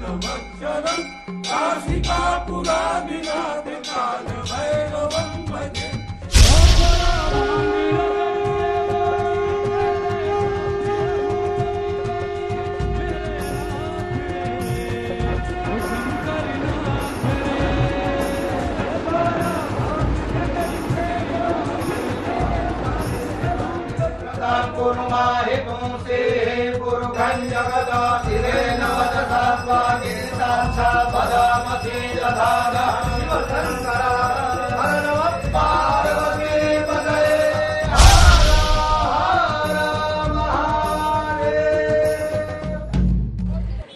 कालभक्षणम् काशिकापुरादिनाथ कालभैरवं भजे।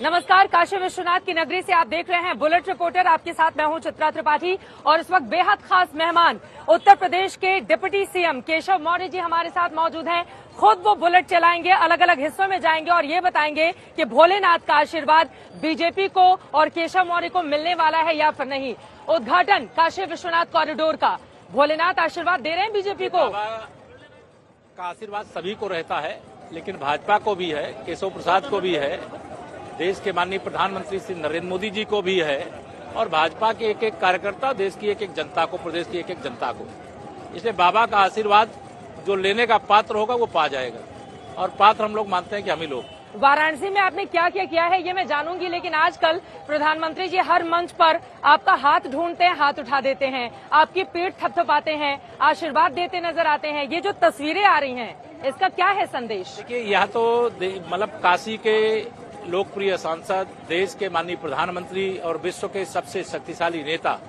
नमस्कार, काशी विश्वनाथ की नगरी से आप देख रहे हैं बुलेट रिपोर्टर। आपके साथ मैं हूं चित्रा त्रिपाठी और इस वक्त बेहद खास मेहमान उत्तर प्रदेश के डिप्टी सीएम केशव मौर्य जी हमारे साथ मौजूद हैं। खुद वो बुलेट चलाएंगे, अलग अलग हिस्सों में जाएंगे और ये बताएंगे कि भोलेनाथ का आशीर्वाद बीजेपी को और केशव मौर्य को मिलने वाला है या फिर नहीं। उद्घाटन काशी विश्वनाथ कॉरिडोर का, भोलेनाथ आशीर्वाद दे रहे हैं बीजेपी को। का आशीर्वाद सभी को रहता है, लेकिन भाजपा को भी है, केशव प्रसाद को भी है, देश के माननीय प्रधानमंत्री श्री नरेंद्र मोदी जी को भी है और भाजपा के एक एक कार्यकर्ता, देश की एक एक जनता को, प्रदेश की एक एक जनता को। इसलिए बाबा का आशीर्वाद जो लेने का पात्र होगा वो पा जाएगा और पात्र हम लोग मानते हैं कि हम ही लोग। वाराणसी में आपने क्या क्या किया है ये मैं जानूंगी, लेकिन आजकल प्रधानमंत्री जी हर मंच पर आपका हाथ ढूंढते हैं, हाथ उठा देते हैं, आपकी पीठ थपथपाते हैं, आशीर्वाद देते नजर आते हैं। ये जो तस्वीरें आ रही हैं, इसका क्या है संदेश? देखिए, यह तो मतलब काशी के लोकप्रिय सांसद, देश के माननीय प्रधानमंत्री और विश्व के सबसे शक्तिशाली नेता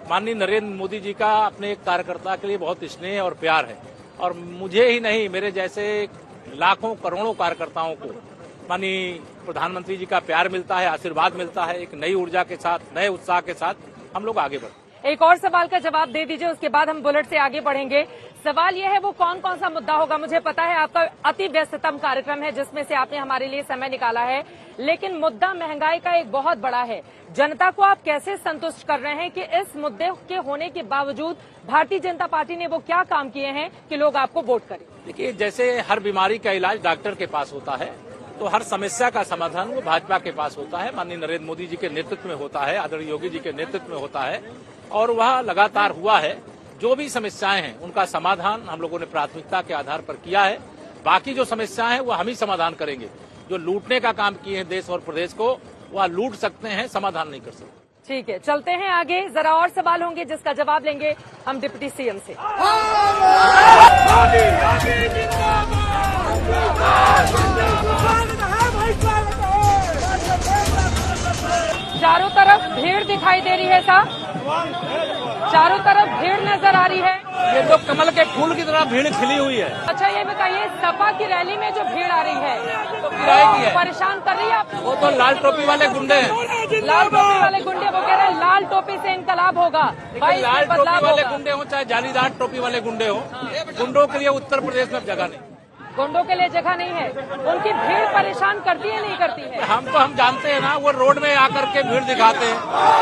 माननीय नरेंद्र मोदी जी का अपने एक कार्यकर्ता के लिए बहुत स्नेह और प्यार है। और मुझे ही नहीं, मेरे जैसे लाखों करोड़ों कार्यकर्ताओं को माननीय प्रधानमंत्री जी का प्यार मिलता है, आशीर्वाद मिलता है। एक नई ऊर्जा के साथ, नए उत्साह के साथ हम लोग आगे बढ़ते हैं। एक और सवाल का जवाब दे दीजिए, उसके बाद हम बुलेट से आगे बढ़ेंगे। सवाल यह है, वो कौन कौन सा मुद्दा होगा? मुझे पता है आपका अति व्यस्ततम कार्यक्रम है जिसमें से आपने हमारे लिए समय निकाला है, लेकिन मुद्दा महंगाई का एक बहुत बड़ा है। जनता को आप कैसे संतुष्ट कर रहे हैं कि इस मुद्दे के होने के बावजूद भारतीय जनता पार्टी ने वो क्या काम किए हैं कि लोग आपको वोट करें? देखिए, जैसे हर बीमारी का इलाज डॉक्टर के पास होता है, तो हर समस्या का समाधान वो भाजपा के पास होता है, माननीय नरेंद्र मोदी जी के नेतृत्व में होता है, आदरणीय योगी जी के नेतृत्व में होता है और वह लगातार हुआ है। जो भी समस्याएं हैं उनका समाधान हम लोगों ने प्राथमिकता के आधार पर किया है। बाकी जो समस्याएं हैं वो हम ही समाधान करेंगे। जो लूटने का काम किए हैं देश और प्रदेश को, वह लूट सकते हैं, समाधान नहीं कर सकते। ठीक है, चलते हैं आगे। जरा और सवाल होंगे जिसका जवाब लेंगे हम डिप्टी सीएम से। चारों तरफ भीड़ दिखाई दे रही है साहब, चारों तरफ भीड़ नजर आ रही है। ये तो कमल के फूल की तरह भीड़ खिली हुई है। अच्छा, ये बताइए, सपा की रैली में जो भीड़ आ रही है तो किराए की है, परेशान कर रही है आप? वो तो लाल टोपी वाले गुंडे हैं। लाल टोपी वाले गुंडे, वो कह रहे हैं लाल टोपी से इनकलाब होगा। भाई, लाल टोपी वाले गुंडे हो चाहे जालीदार टोपी वाले गुंडे हो, गुंडों के लिए उत्तर प्रदेश में जगह नहीं। गुंडों के लिए जगह नहीं है। उनकी भीड़ परेशान करती है, नहीं करती है? हम जानते हैं ना, वो रोड में आकर के भीड़ दिखाते हैं।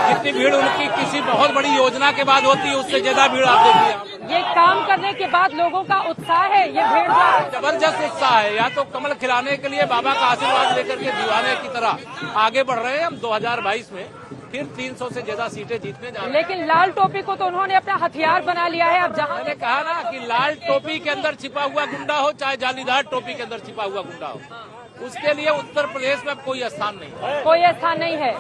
जितनी भीड़ उनकी किसी बहुत बड़ी योजना के बाद होती है, उससे ज्यादा भीड़ आप देखिए। ये काम करने के बाद लोगों का उत्साह है, ये भीड़ जबरदस्त उत्साह है। या तो कमल खिलाने के लिए बाबा का आशीर्वाद लेकर के दीवाने की तरह आगे बढ़ रहे हैं हम 2022 में फिर 300 से ज्यादा सीटें जीतने जा रहे हैं। लेकिन लाल टोपी को तो उन्होंने अपना हथियार बना लिया है। अब जहाँ मैंने कहा ना कि लाल टोपी के अंदर छिपा हुआ गुंडा हो चाहे जालीदार टोपी के अंदर छिपा हुआ गुंडा हो, उसके लिए उत्तर प्रदेश में कोई स्थान नहीं है। कोई स्थान नहीं है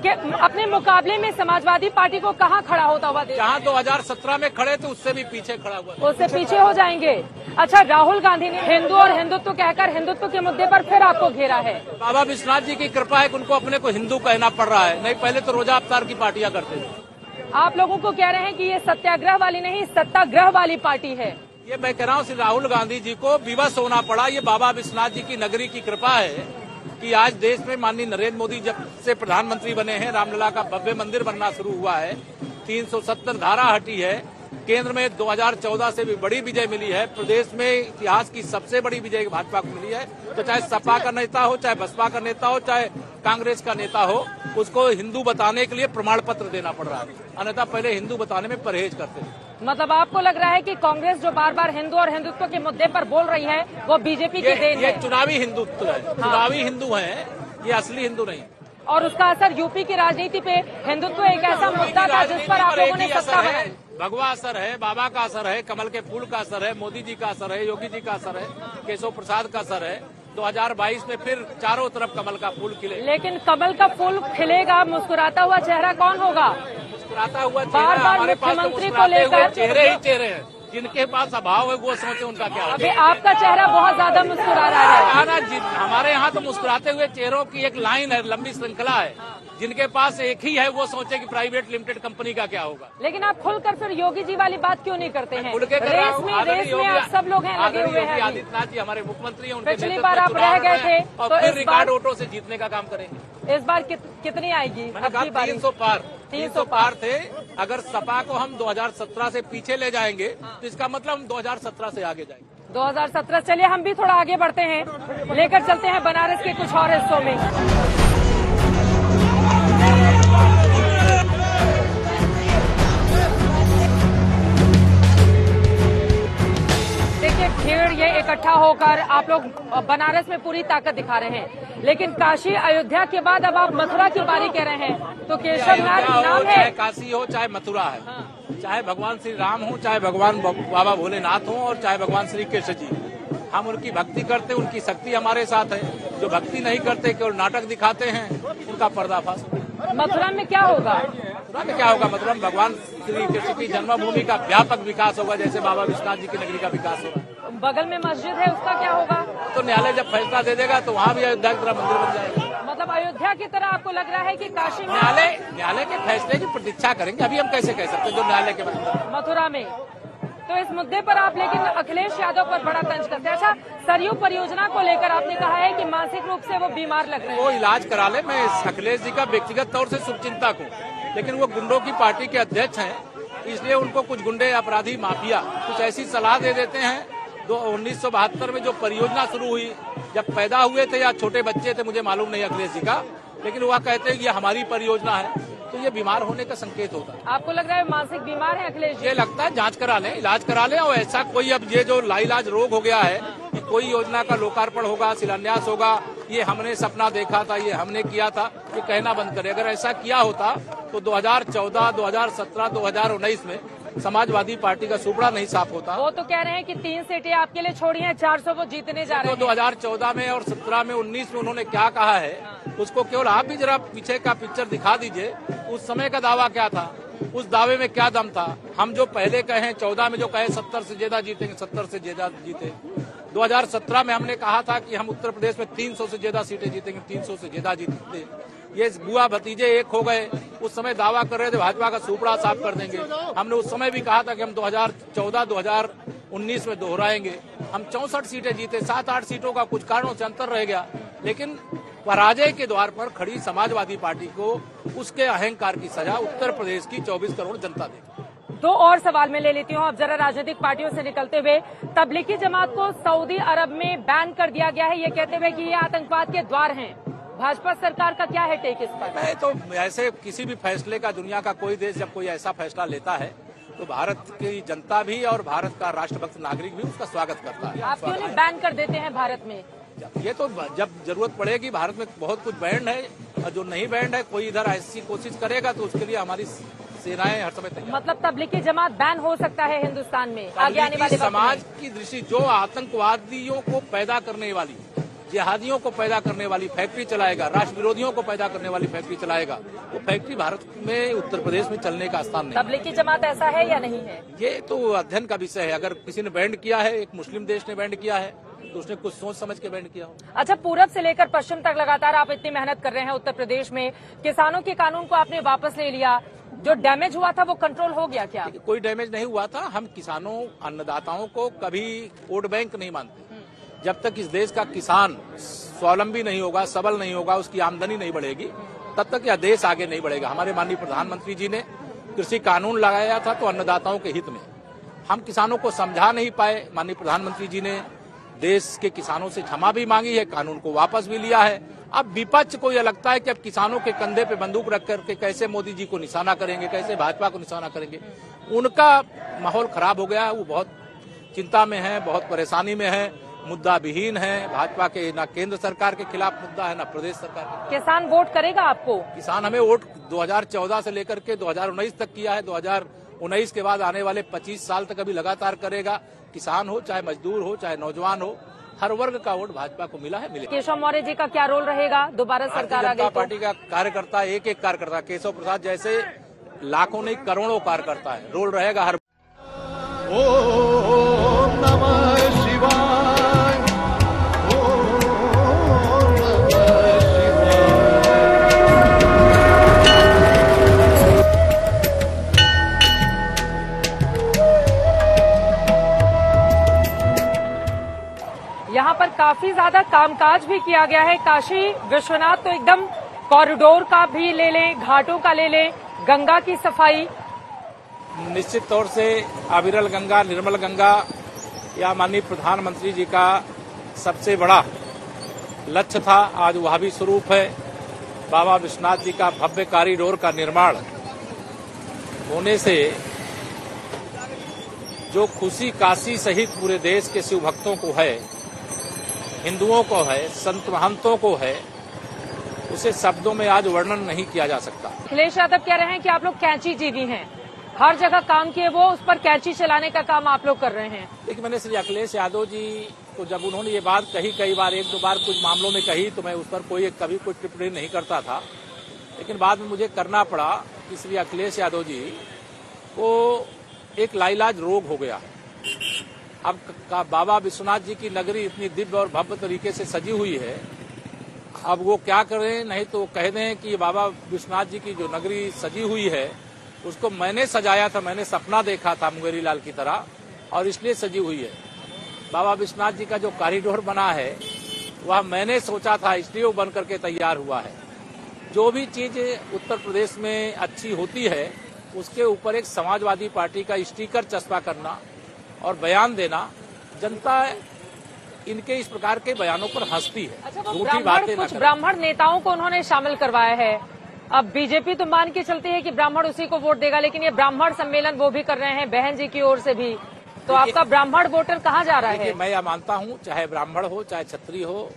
कि अपने मुकाबले में समाजवादी पार्टी को कहाँ खड़ा होता हुआ? जहाँ 2017 में खड़े थे उससे भी पीछे खड़ा हुआ, उससे पीछे हो जाएंगे। अच्छा, राहुल गांधी ने हिंदू और हिंदुत्व कहकर हिंदुत्व के मुद्दे पर फिर आपको घेरा है। बाबा विश्वनाथ जी की कृपा है कि उनको अपने को हिंदू कहना पड़ रहा है, नहीं पहले तो रोजा अवतार की पार्टियां करते थे। आप लोगों को कह रहे हैं कि ये सत्याग्रह वाली नहीं, सत्याग्रह वाली पार्टी है। ये मैं कह रहा हूँ, श्री राहुल गांधी जी को विवश होना पड़ा। ये बाबा विश्वनाथ जी की नगरी की कृपा है कि आज देश में माननीय नरेंद्र मोदी जब से प्रधानमंत्री बने हैं, रामलला का भव्य मंदिर बनना शुरू हुआ है, 370 धारा हटी है, केंद्र में 2014 से भी बड़ी विजय मिली है, प्रदेश में इतिहास की सबसे बड़ी विजय भाजपा को मिली है। तो चाहे सपा का नेता हो, चाहे बसपा का नेता हो, चाहे कांग्रेस का नेता हो, उसको हिंदू बताने के लिए प्रमाण पत्र देना पड़ रहा है, अन्यथा पहले हिंदू बताने में परहेज करते थे। मतलब आपको लग रहा है कि कांग्रेस जो बार बार हिंदू और हिंदुत्व के मुद्दे पर बोल रही है वो बीजेपी की देन है? ये चुनावी हिंदुत्व है, चुनावी हिंदू है, ये असली हिंदू नहीं। और उसका असर यूपी की राजनीति पे, हिंदुत्व एक ऐसा मुद्दा था जिस पर आप लोगों ने सत्ता बनाई। भगवा असर है, बाबा का असर है, कमल के फूल का असर है, मोदी जी का असर है, योगी जी का असर है, केशव प्रसाद का असर है। 2022 में फिर चारों तरफ कमल का फूल खिले। लेकिन कमल का फूल खिलेगा, मुस्कुराता हुआ चेहरा कौन होगा? मुस्कुराता हुआ बार चेहरा, बार हमारे पास तो मुख्यमंत्री को मुस्कुराते हुए लेकर चेहरे ही चेहरे हैं। जिनके पास अभाव है वो सोचे उनका क्या अभी होगा। आपका चेहरा बहुत ज्यादा मुस्कुरा रहा है। हमारे यहाँ तो मुस्कुराते हुए चेहरों की एक लाइन है, लंबी श्रृंखला है। जिनके पास एक ही है वो सोचे कि प्राइवेट लिमिटेड कंपनी का क्या होगा। लेकिन आप खुलकर फिर योगी जी वाली बात क्यों नहीं करते हैं? खुल के कर रहा रेस हूं। में आप सब लोग हैं, लगे हुए हैं। आदित्यनाथ जी हमारे मुख्यमंत्री हैं, उनके पिछली बार आप रह गए थे और तो फिर इस रिकॉर्ड बार वोटों से जीतने का काम करेंगे। इस बार कितनी आएगी? मैंने कहा 300 पार 300 पार थे। अगर सपा को हम 2017 से पीछे ले जाएंगे तो इसका मतलब हम 2017 से आगे जाएंगे। 2017। चलिए हम भी थोड़ा आगे बढ़ते हैं, लेकर चलते हैं बनारस के कुछ और हिस्सों में। देखिए, भीड़ ये इकट्ठा होकर आप लोग बनारस में पूरी ताकत दिखा रहे हैं, लेकिन काशी अयोध्या के बाद अब आप मथुरा की बारी कह रहे हैं, तो केशवनाथ नाम है। चाहे काशी हो चाहे मथुरा है, चाहे भगवान श्री राम हो, चाहे भगवान बाबा भोलेनाथ हो और चाहे भगवान श्री कृष्ण जी, हम उनकी भक्ति करते, उनकी शक्ति हमारे साथ है। जो भक्ति नहीं करते, केवल नाटक दिखाते हैं, उनका पर्दाफाश। मथुरा में क्या होगा? मथुरा में क्या होगा? मथुरा में भगवान श्री कृष्ण की जन्मभूमि का व्यापक विकास होगा, जैसे बाबा विश्वनाथ जी की नगरी का विकास होगा। बगल में मस्जिद है, उसका क्या होगा? तो न्यायालय जब फैसला दे देगा तो वहाँ भी अयोध्या की तरह मंदिर बन जाएगा। मतलब अयोध्या की तरह आपको लग रहा है कि काशी में? न्यायालय के फैसले की प्रतीक्षा करेंगे, अभी हम कैसे कह सकते हैं जो न्यायालय के बाद। मथुरा में तो इस मुद्दे पर आप लेकिन अखिलेश यादव पर बड़ा तंज करते हैं। अच्छा, सरयू परियोजना को लेकर आपने कहा है कि मानसिक रूप से वो बीमार लग रहे हैं। वो इलाज करा ले। मैं अखिलेश जी का व्यक्तिगत तौर से शुभचिंतक हूँ, लेकिन वो गुंडों की पार्टी के अध्यक्ष हैं, इसलिए उनको कुछ गुंडे, अपराधी, माफिया कुछ ऐसी सलाह दे देते हैं। 1972 में जो परियोजना शुरू हुई, जब पैदा हुए थे या छोटे बच्चे थे मुझे मालूम नहीं अखिलेश जी का, लेकिन वह कहते हैं कि ये हमारी परियोजना है, तो ये बीमार होने का संकेत होता है। आपको लग रहा है मानसिक बीमार है अखिलेश जी? ये लगता है जांच करा लें, इलाज करा लें। और ऐसा कोई अब ये जो लाइलाज रोग हो गया है कि कोई योजना का लोकार्पण होगा, शिलान्यास होगा, ये हमने सपना देखा था, ये हमने किया था, ये कहना बंद करें। अगर ऐसा किया होता तो 2014, 2017, 2019 में समाजवादी पार्टी का सुपड़ा नहीं साफ होता। वो तो कह रहे हैं कि 3 सीटें आपके लिए छोड़ी हैं, 400 वो जीतने जा रहे हैं। 2014 में और 17 में, 19 में उन्होंने क्या कहा है उसको केवल आप भी जरा पीछे का पिक्चर दिखा दीजिए। उस समय का दावा क्या था, उस दावे में क्या दम था। हम जो पहले कहे 14 में जो कहे 70 से ज्यादा जीतेंगे, 70 से ज्यादा जीते। 2017 में हमने कहा था कि हम उत्तर प्रदेश में 300 से ज्यादा सीटें जीतेंगे, 300 से ज्यादा जीते। ये बुआ भतीजे एक हो गए। उस समय दावा कर रहे थे भाजपा का सुपड़ा साफ कर देंगे। हमने उस समय भी कहा था कि हम 2014, 2019 में दोहराएंगे। हम 64 सीटें जीते, 7-8 सीटों का कुछ कारणों से अंतर रह गया, लेकिन पराजय के द्वार पर खड़ी समाजवादी पार्टी को उसके अहंकार की सजा उत्तर प्रदेश की 24 करोड़ जनता देगी। 2 और सवाल मैं ले लेती हूँ अब जरा राजनीतिक पार्टियों से निकलते हुए। तबलीगी जमात को सऊदी अरब में बैन कर दिया गया है, ये कहते हुए कि ये आतंकवाद के द्वार हैं। भाजपा सरकार का क्या है टेक इस पर? मैं तो ऐसे किसी भी फैसले का, दुनिया का कोई देश जब कोई ऐसा फैसला लेता है तो भारत की जनता भी और भारत का राष्ट्रभक्त नागरिक भी उसका स्वागत करता है। आप क्यों नहीं बैन कर देते हैं भारत में? ये तो जब जरूरत पड़ेगी, भारत में बहुत कुछ बैंड है और जो नहीं बैंड है, कोई इधर ऐसी कोशिश करेगा तो उसके लिए हमारी सेनाएं हर समय तैयार। मतलब तबलीगी जमात बैन हो सकता है हिंदुस्तान में आगे आने वाले समाज की दृष्टि, जो आतंकवादियों को पैदा करने वाली, जिहादियों को पैदा करने वाली फैक्ट्री चलाएगा, राष्ट्र विरोधियों को पैदा करने वाली फैक्ट्री चलाएगा, वो फैक्ट्री भारत में, उत्तर प्रदेश में चलने का स्थान नहीं। तबलीगी जमात ऐसा है या नहीं है? ये तो अध्ययन का विषय है। अगर किसी ने बैंड किया है, एक मुस्लिम देश ने बैंड किया है, तो उसने कुछ सोच समझ के बैंड किया हो। अच्छा, पूरब से लेकर पश्चिम तक लगातार आप इतनी मेहनत कर रहे हैं उत्तर प्रदेश में, किसानों के कानून को आपने वापस ले लिया, जो डैमेज हुआ था वो कंट्रोल हो गया क्या? कोई डैमेज नहीं हुआ था। हम किसानों, अन्नदाताओं को कभी वोट बैंक नहीं मानते। जब तक इस देश का किसान स्वावलंबी नहीं होगा, सबल नहीं होगा, उसकी आमदनी नहीं बढ़ेगी, तब तक यह देश आगे नहीं बढ़ेगा। हमारे माननीय प्रधानमंत्री जी ने कृषि कानून लगाया था तो अन्नदाताओं के हित में। हम किसानों को समझा नहीं पाए। माननीय प्रधानमंत्री जी ने देश के किसानों से क्षमा भी मांगी है, कानून को वापस भी लिया है। अब विपक्ष को यह लगता है कि अब किसानों के कंधे पे बंदूक रख करके कैसे मोदी जी को निशाना करेंगे, कैसे भाजपा को निशाना करेंगे। उनका माहौल खराब हो गया है, वो बहुत चिंता में है, बहुत परेशानी में है। मुद्दा विहीन है। भाजपा के ना केंद्र सरकार के खिलाफ मुद्दा है, ना प्रदेश सरकार के। किसान वोट करेगा आपको? किसान हमें वोट 2014 से लेकर के 2019 तक किया है। 2019 के बाद आने वाले 25 साल तक अभी लगातार करेगा। किसान हो, चाहे मजदूर हो, चाहे नौजवान हो, हर वर्ग का वोट भाजपा को मिला है, मिलेगा। केशव मौर्य जी का क्या रोल रहेगा दोबारा सरकार आ गई तो? पार्टी का कार्यकर्ता, एक एक कार्यकर्ता, केशव प्रसाद जैसे लाखों नहीं करोड़ों कार्यकर्ता है, रोल रहेगा हर। ओम नमः शिवाय, ओम नमः शिवाय। यहाँ पर काफी ज्यादा कामकाज भी किया गया है। काशी विश्वनाथ तो एकदम कॉरिडोर का भी ले लें, घाटों का ले लें, गंगा की सफाई। निश्चित तौर से अविरल गंगा, निर्मल गंगा या माननीय प्रधानमंत्री जी का सबसे बड़ा लक्ष्य था, आज वह भी स्वरूप है। बाबा विश्वनाथ जी का भव्य कॉरिडोर का निर्माण होने से जो खुशी काशी सहित पूरे देश के शिव भक्तों को है, हिंदुओं को है, संत महंतों को है, उसे शब्दों में आज वर्णन नहीं किया जा सकता। अखिलेश यादव कह रहे हैं कि आप लोग कैंची जीवी हैं, हर जगह काम किए वो उस पर कैंची चलाने का काम आप लोग कर रहे हैं। देखिए, मैंने श्री अखिलेश यादव जी को जब उन्होंने ये बात कही, कई बार, एक दो बार कुछ मामलों में कही, तो मैं उस पर कभी कोई टिप्पणी नहीं करता था। लेकिन बाद में मुझे करना पड़ा कि श्री अखिलेश यादव जी को एक लाइलाज रोग हो गया। अब बाबा विश्वनाथ जी की नगरी इतनी दिव्य और भव्य तरीके से सजी हुई है, अब वो क्या करें, नहीं तो कह दें कि बाबा विश्वनाथ जी की जो नगरी सजी हुई है उसको मैंने सजाया था, मैंने सपना देखा था मुंगेरी लाल की तरह, और इसलिए सजी हुई है। बाबा विश्वनाथ जी का जो कॉरिडोर बना है वह मैंने सोचा था, इसलिए वो बन करके तैयार हुआ है। जो भी चीज उत्तर प्रदेश में अच्छी होती है उसके ऊपर एक समाजवादी पार्टी का स्टिकर चस्पा करना और बयान देना, जनता इनके इस प्रकार के बयानों पर हंसती है। अच्छा, कुछ ब्राह्मण नेताओं को उन्होंने शामिल करवाया है। अब बीजेपी तो मान के चलती है कि ब्राह्मण उसी को वोट देगा, लेकिन ये ब्राह्मण सम्मेलन वो भी कर रहे हैं बहन जी की ओर से भी, तो आपका ब्राह्मण वोटर कहाँ जा रहा है? मैं यह मानता हूँ, चाहे ब्राह्मण हो, चाहे क्षत्रिय हो,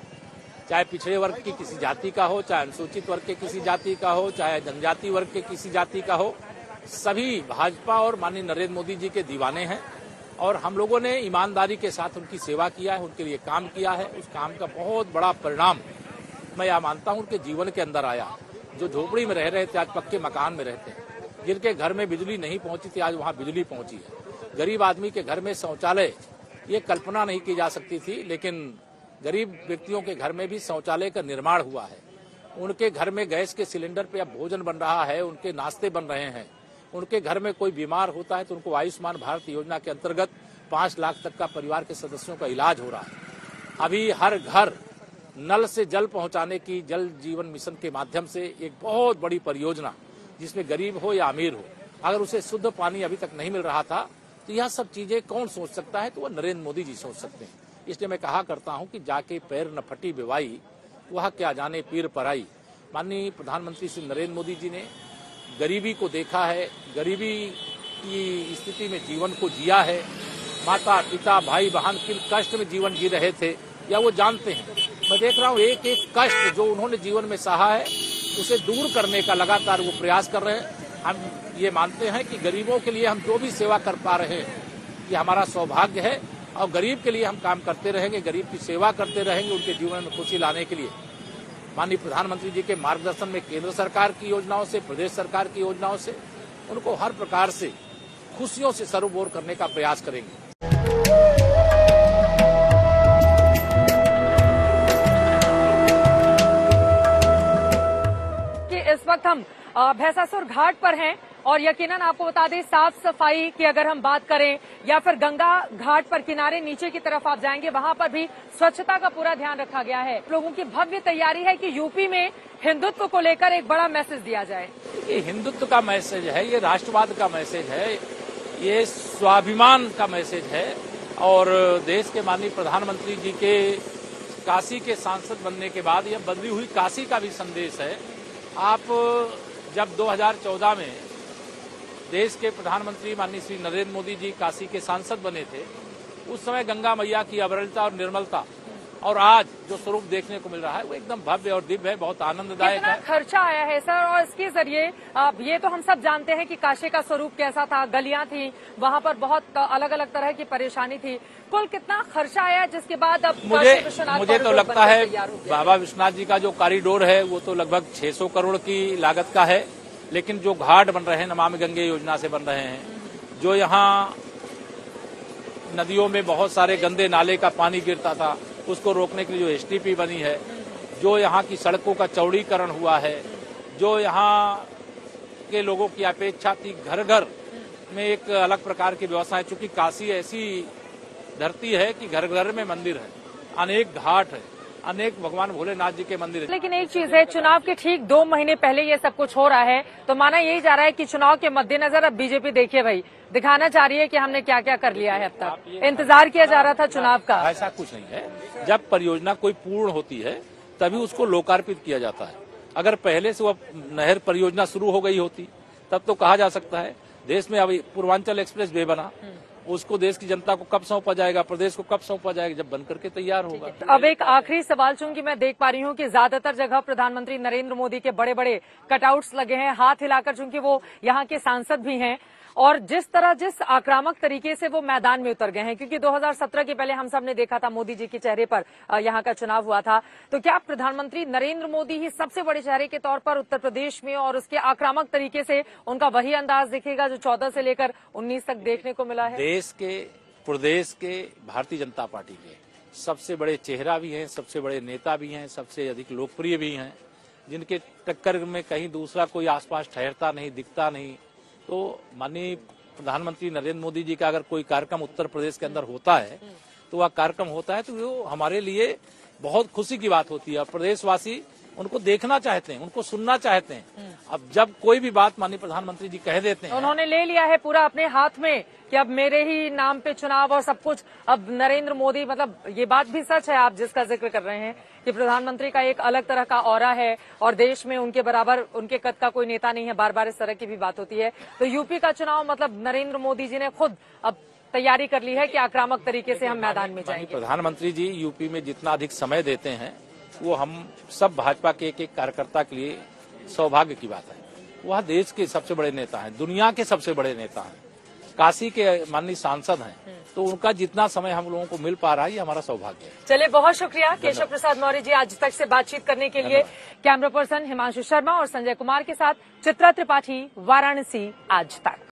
चाहे पिछड़े वर्ग की किसी जाति का हो, चाहे अनुसूचित वर्ग के किसी जाति का हो, चाहे जनजाति वर्ग के किसी जाति का हो, सभी भाजपा और माननीय नरेंद्र मोदी जी के दीवाने हैं। और हम लोगों ने ईमानदारी के साथ उनकी सेवा किया है, उनके लिए काम किया है। उस काम का बहुत बड़ा परिणाम मैं यह मानता हूँ उनके जीवन के अंदर आया। जो झोपड़ी में रह रहे थे आज पक्के मकान में रहते हैं, जिनके घर में बिजली नहीं पहुंची थी आज वहां बिजली पहुंची है। गरीब आदमी के घर में शौचालय, ये कल्पना नहीं की जा सकती थी, लेकिन गरीब व्यक्तियों के घर में भी शौचालय का निर्माण हुआ है। उनके घर में गैस के सिलेंडर पे अब भोजन बन रहा है, उनके नाश्ते बन रहे हैं। उनके घर में कोई बीमार होता है तो उनको आयुष्मान भारत योजना के अंतर्गत 5 लाख तक का परिवार के सदस्यों का इलाज हो रहा है। अभी हर घर नल से जल पहुंचाने की जल जीवन मिशन के माध्यम से एक बहुत बड़ी परियोजना, जिसमें गरीब हो या अमीर हो, अगर उसे शुद्ध पानी अभी तक नहीं मिल रहा था, तो यह सब चीजें कौन सोच सकता है? तो वह नरेंद्र मोदी जी सोच सकते हैं। इसलिए मैं कहा करता हूं कि जाके पैर न फटी बेवाई, वह क्या जाने पीर पराई। माननीय प्रधानमंत्री श्री नरेंद्र मोदी जी ने गरीबी को देखा है, गरीबी की स्थिति में जीवन को जिया है। माता पिता भाई बहन किन कष्ट में जीवन जी रहे थे या वो जानते हैं। मैं देख रहा हूँ एक एक कष्ट जो उन्होंने जीवन में सहा है उसे दूर करने का लगातार वो प्रयास कर रहे हैं। हम ये मानते हैं कि गरीबों के लिए हम जो भी सेवा कर पा रहे हैं ये हमारा सौभाग्य है, और गरीब के लिए हम काम करते रहेंगे, गरीब की सेवा करते रहेंगे, उनके जीवन में खुशी लाने के लिए। माननीय प्रधानमंत्री जी के मार्गदर्शन में केंद्र सरकार की योजनाओं से, प्रदेश सरकार की योजनाओं से उनको हर प्रकार से खुशियों से सरोबोर करने का प्रयास करेंगे। इस वक्त हम भैंसासुर घाट पर हैं और यकीनन आपको बता दें, साफ सफाई की अगर हम बात करें या फिर गंगा घाट पर किनारे नीचे की तरफ आप जाएंगे, वहां पर भी स्वच्छता का पूरा ध्यान रखा गया है। लोगों की भव्य तैयारी है कि यूपी में हिंदुत्व को लेकर एक बड़ा मैसेज दिया जाए। ये हिंदुत्व का मैसेज है, ये राष्ट्रवाद का मैसेज है, ये स्वाभिमान का मैसेज है। और देश के माननीय प्रधानमंत्री जी के काशी के सांसद बनने के बाद यह बदली हुई काशी का भी संदेश है। आप जब 2014 में देश के प्रधानमंत्री माननीय श्री नरेंद्र मोदी जी काशी के सांसद बने थे, उस समय गंगा मैया की अविरलता और निर्मलता और आज जो स्वरूप देखने को मिल रहा है वो एकदम भव्य और दिव्य है, बहुत आनंददायक कितना है। खर्चा आया है सर, और इसके जरिए ये तो हम सब जानते हैं कि काशी का स्वरूप कैसा था, गलियां थी, वहां पर बहुत अलग अलग तरह की परेशानी थी। कुल कितना खर्चा आया जिसके बाद अब मुझे तो लगता है बाबा विश्वनाथ जी का जो कॉरिडोर है वो तो लगभग 600 करोड़ की लागत का है, लेकिन जो घाट बन रहे हैं नमामि गंगे योजना से बन रहे हैं, जो यहाँ नदियों में बहुत सारे गंदे नाले का पानी गिरता था उसको रोकने के लिए जो एसटीपी बनी है, जो यहाँ की सड़कों का चौड़ीकरण हुआ है, जो यहाँ के लोगों की अपेक्षा थी घर घर में एक अलग प्रकार की व्यवस्था है। चूंकि काशी ऐसी धरती है कि घर घर में मंदिर है, अनेक घाट है, अनेक भगवान भोलेनाथ जी के मंदिर है। लेकिन एक चीज है, चुनाव के ठीक 2 महीने पहले ये सब कुछ हो रहा है तो माना यही जा रहा है कि चुनाव के मद्देनजर अब बीजेपी देखिए भाई दिखाना चाह रही है कि हमने क्या क्या कर लिया है। अब तक इंतजार किया जा रहा था चुनाव का। ऐसा कुछ नहीं है। जब परियोजना कोई पूर्ण होती है तभी उसको लोकार्पित किया जाता है। अगर पहले से वह नहर परियोजना शुरू हो गई होती तब तो कहा जा सकता है। देश में अभी पूर्वांचल एक्सप्रेस वे बना, उसको देश की जनता को कब सौंपा जाएगा, प्रदेश को कब सौंपा जाएगा, जब बनकर के तैयार होगा। अब एक आखिरी सवाल, चूंकि मैं देख पा रही हूँ कि ज्यादातर जगह प्रधानमंत्री नरेंद्र मोदी के बड़े बड़े कटआउट्स लगे हैं, हाथ हिलाकर, चूंकि वो यहाँ के सांसद भी हैं और जिस आक्रामक तरीके से वो मैदान में उतर गए हैं, क्योंकि 2017 के पहले हम सब ने देखा था मोदी जी के चेहरे पर यहाँ का चुनाव हुआ था, तो क्या प्रधानमंत्री नरेंद्र मोदी ही सबसे बड़े चेहरे के तौर पर उत्तर प्रदेश में और उसके आक्रामक तरीके से उनका वही अंदाज दिखेगा जो 14 से लेकर 19 तक देखने को मिला है? देश के, प्रदेश के भारतीय जनता पार्टी के सबसे बड़े चेहरा भी हैं, सबसे बड़े नेता भी हैं, सबसे अधिक लोकप्रिय भी हैं, जिनके टक्कर में कहीं दूसरा कोई आसपास ठहरता नहीं, दिखता नहीं। तो माननीय प्रधानमंत्री नरेंद्र मोदी जी का अगर कोई कार्यक्रम उत्तर प्रदेश के अंदर होता है तो वह कार्यक्रम होता है तो वो हमारे लिए बहुत खुशी की बात होती है। और प्रदेशवासी उनको देखना चाहते हैं, उनको सुनना चाहते हैं। अब जब कोई भी बात माननीय प्रधानमंत्री जी कह देते हैं, उन्होंने ले लिया है पूरा अपने हाथ में कि अब मेरे ही नाम पे चुनाव और सब कुछ, अब नरेंद्र मोदी, मतलब ये बात भी सच है आप जिसका जिक्र कर रहे हैं कि प्रधानमंत्री का एक अलग तरह का ऑरा है और देश में उनके बराबर, उनके कद का कोई नेता नहीं है, बार बार इस तरह की भी बात होती है। तो यूपी का चुनाव मतलब नरेंद्र मोदी जी ने खुद अब तैयारी कर ली है कि आक्रामक तरीके से हम मैदान में जाएंगे। प्रधानमंत्री जी यूपी में जितना अधिक समय देते हैं वो हम सब भाजपा के एक कार्यकर्ता के लिए सौभाग्य की बात है। वह देश के सबसे बड़े नेता हैं, दुनिया के सबसे बड़े नेता हैं, काशी के माननीय सांसद हैं, तो उनका जितना समय हम लोगों को मिल पा रहा है ये हमारा सौभाग्य है। चलिए, बहुत शुक्रिया केशव प्रसाद मौर्य जी आज तक से बातचीत करने के लिए। कैमरा पर्सन हिमांशु शर्मा और संजय कुमार के साथ चित्रा त्रिपाठी, वाराणसी आज तक।